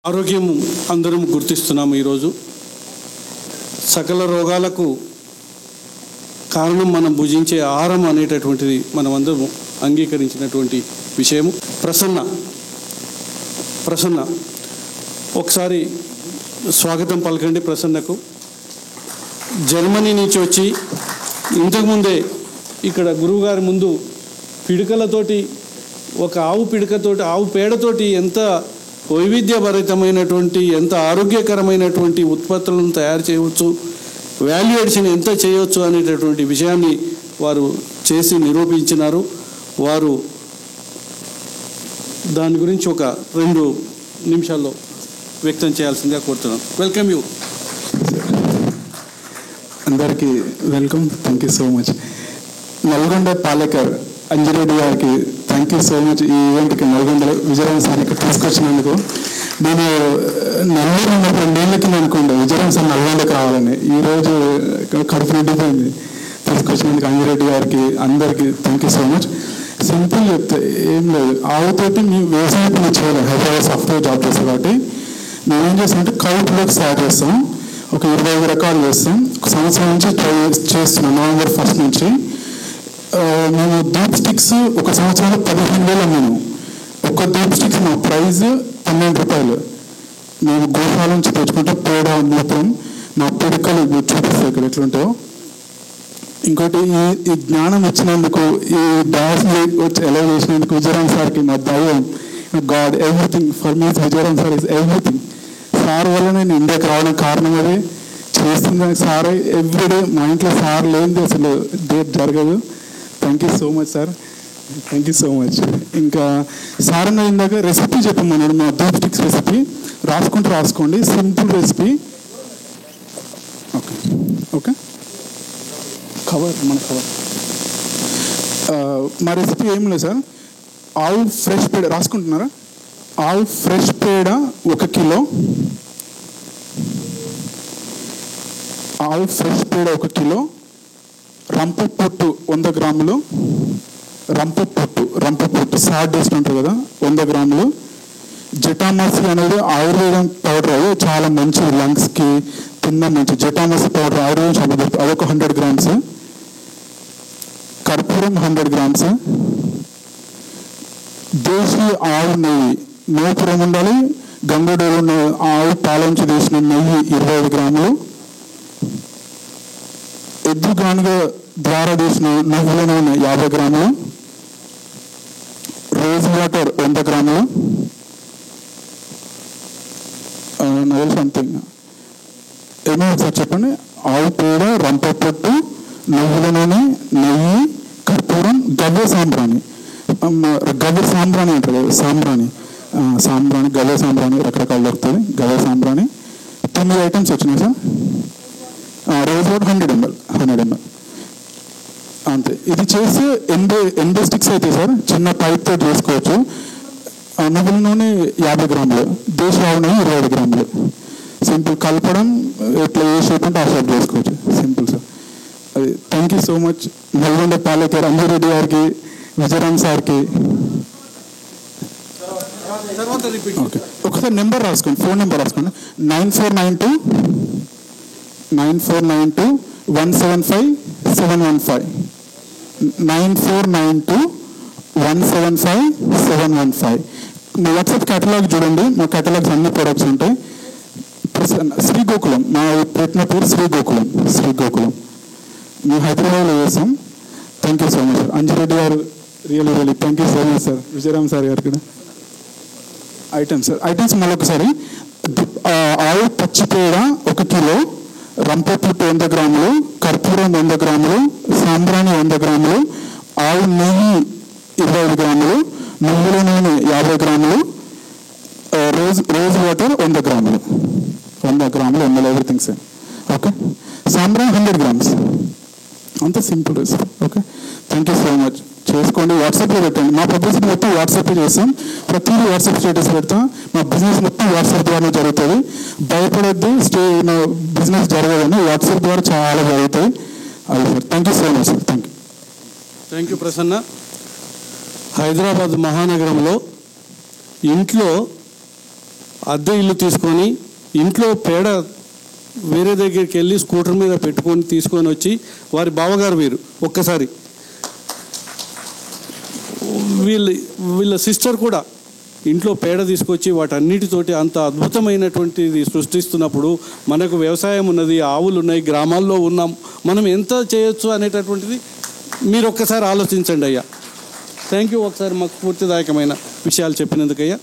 ఆరోగ్యం అందరం గుర్తిస్తున్నాము. ఈరోజు సకల రోగాలకు కారణం మనం భుజించే ఆహారం అనేటటువంటిది మనం అందరం అంగీకరించినటువంటి విషయము. ప్రసన్న ఒకసారి స్వాగతం పలకండి. ప్రసన్నకు జర్మనీ నుంచి వచ్చి ఇంతకుముందే ఇక్కడ గురువుగారి ముందు పిడకలతోటి, ఒక ఆవు పిడకతోటి, ఆవు పేడతోటి ఎంత వైవిధ్యభరితమైనటువంటి, ఎంత ఆరోగ్యకరమైనటువంటి ఉత్పత్తులను తయారు చేయవచ్చు, వాల్యూ ఎడిషన్ ఎంత చేయవచ్చు అనేటటువంటి విషయాన్ని వారు చేసి నిరూపించినారు. వారు దాని గురించి ఒక 2 నిమిషాల్లో వ్యక్తం చేయాల్సిందిగా కోరుతున్నాను. Welcome you. అందరికీ welcome. Thank you so much. Nalgonda Palekar Anjireddy గారికి థ్యాంక్ యూ సో మచ్. ఈ ఈవెంట్కి నల్గొండ విజయరామ్ సార్ ఇక్కడ తీసుకొచ్చినందుకు. నేను నల్గొండ ఉన్నప్పుడు 2 ఏళ్ళ కింద అనుకోండి విజయరామ్ సార్ నల్గొండకి రావాలని. ఈరోజు కడుపు నిండిపోయింది. తీసుకొచ్చినందుకు అంజిరెడ్డి గారికి అందరికీ thank you so much. Simple చెప్తే ఏం లేదు, ఆవుతోటి మేము వ్యవసాయం పని చేయలేదు. హైదరాబాద్ సాఫ్ట్వేర్ జాబ్ చేస్తాం కాబట్టి మేమేం చేస్తామంటే కౌట్లోకి స్టార్ట్ చేస్తాం. ఒక 25 రకాలు చేస్తాం. ఒక సంవత్సరం నుంచి ట్రై చేస్తున్నాం. నవంబర్ 1 నుంచి మేము ధూప్ స్టిక్స్ ఒక సంవత్సరంలో 15,000 అమ్మాను. ఒక ధూప్ స్టిక్స్ మా ప్రైజ్ 12 రూపాయలు. మేము గోశాల నుంచి తెచ్చుకుంటే పేడ మూత్రం మా పిడికలు చూపిస్తాయి ఇక్కడ ఎట్లుంటాయో. ఇంకోటి ఈ జ్ఞానం ఇచ్చినందుకు, ఈ డాన్స్ వచ్చి ఎలా చేసినందుకు విజయరామ్ సార్కి మా దైవం, God, everything for me. Vijayaram sir is everything. Sir వల్ల నేను ఇండియాకి రావడం కారణం అది. చేస్తున్న సార్ ఎవ్రీడే. మా ఇంట్లో సార్ లేనిది అసలు డేట్ జరగదు. Thank you so much sir. Thank you so much. ఇంకా సార్ అన్న ఇందాక రెసిపీ చెప్పమన్నాడు, మా ధూప్ స్టిక్స్ రెసిపీ. రాసుకోండి, సింపుల్ రెసిపీ. ఓకే ఓకే మన కవర్. మా రెసిపీ ఏం లేదు సార్. ఆవు ఫ్రెష్ పేడ రాసుకుంటున్నారా? ఆవు ఫ్రెష్ పేడ 1 కిలో. ఆవు ఫ్రెష్ పేడ 1 కిలో. రంప పొట్టు 100 గ్రాములు. రంప పొట్టు సాడేస్ట్ ఉంటారు కదా, 100 గ్రాములు. జటామసి అనేది ఆయుర్వేదం పౌడర్. అది చాలా మంచిది లంగ్స్కి, తిన్న మంచి. జటామసి పౌడర్ ఆయుర్వేదం చాలా దొరుకుతుంది. అదొక 100 గ్రామ్స్. కర్పూరం 100 గ్రామ్స్. దేశీ ఆవు నెయ్యి, మేపురం ఉండాలి. గంగడోలు ఉన్న ఆవు పాల నుంచి తీసిన నెయ్యి 25 గ్రాములు. ఎద్దు గానుగ ద్వారా తీసిన నువ్వుల నూనె 50 గ్రాములు. రోజ్ వాటర్ 100 గ్రాములు. నాకు సంథింగ్ ఏమో ఒకసారి చెప్పండి. ఆవు పేడ, రంప పొట్టు, నువ్వుల నూనె, నెయ్యి, కర్పూరం, గవ్వ సాంబ్రాణి. గవ్వ సాంబ్రాణి అంటారు కదా, సాంబ్రాణి గవ్వ సాంబ్రాణి రకరకాలు దొరుకుతుంది. గవ్వ సాంబ్రాణి 9 ఐటమ్స్ వచ్చినాయి సార్. రోజ్ వాటర్ 100 ml అంతే. ఇది చేసి 80 స్టిక్స్ అయితే సార్ చిన్న పైప్తో చేసుకోవచ్చు. నువ్వుల నూనె 50 గ్రాములు. దేశీ ఆవు నెయ్యి 25 గ్రాములు. సింపుల్ కలపడం, ఎట్లా ఏ షేప్ అంటే ఆ షేప్ చేసుకోవచ్చు. Simple sir. అది thank you so much Nalgonda Palekar Anjireddy గారికి, విజయరామ్ సార్కి. ఓకే ఒకసారి నెంబర్ రాసుకోండి, ఫోన్ నెంబర్ రాసుకోండి. 9492 175 715. 9492 175 715. మా వాట్సాప్ కేటలాగ్ చూడండి. మా కేటలాగ్స్ అన్ని ప్రొడక్ట్స్ ఉంటాయి. శ్రీగోకులం, మా పెట్టిన పేరు శ్రీగోకులం. మేము హైదరాబాద్లో చేస్తాం. Thank you so much sir. Anjireddy గారు really thank you so much sir. Vijayaram sir గారు కూడా ఐటమ్స్ మళ్ళొకసారి. ఆవు పచ్చిపేడ 1 కిలో. రంప పుట్టు 100 గ్రాములు. కర్పూరం 100 గ్రాములు. సాంబ్రాణి 100 గ్రాములు. ఆవు నెయ్యి 25 గ్రాములు. నువ్వుల నూనె 50 గ్రాములు. రోజ్ వాటర్ 100 గ్రాములు. ML everything sir. ఓకే. సాంబ్రాణి 100 గ్రామ్స్. అంత simple recipe. Okay thank you so much. చేసుకోండి, వాట్సాప్లో పెట్టండి. మా పబ్లిసిటీ మొత్తం వాట్సాప్లో చేస్తాం. ప్రతిదీ వాట్సాప్ స్టేటస్ పెడతాం. మా బిజినెస్ మొత్తం వాట్సాప్ ద్వారా జరుగుతుంది. భయపడద్దు, బిజినెస్ జరగదని. వాట్సాప్ ద్వారా చాలా జరుగుతాయి. అది sir. Thank you so much sir. Thank you Prasanna. Hyderabad మహానగరంలో ఇంట్లో అద్దె ఇల్లు తీసుకొని ఇంట్లో పేడ వేరే దగ్గరికి వెళ్ళి స్కూటర్ మీద పెట్టుకొని తీసుకొని వచ్చి వారి బావగారు వీరు ఒక్కసారి వీళ్ళ సిస్టర్ కూడా ఇంట్లో పేడ తీసుకొచ్చి వాటన్నిటితోటి అంత అద్భుతమైనటువంటిది సృష్టిస్తున్నప్పుడు మనకు వ్యవసాయం ఉన్నది, ఆవులు ఉన్నాయి, గ్రామాల్లో ఉన్నాం, మనం ఎంత చేయొచ్చు అనేటటువంటిది మీరు ఒక్కసారి ఆలోచించండి అయ్యా. Thank you. ఒకసారి మాకు స్ఫూర్తిదాయకమైన విషయాలు చెప్పినందుకయ్యా.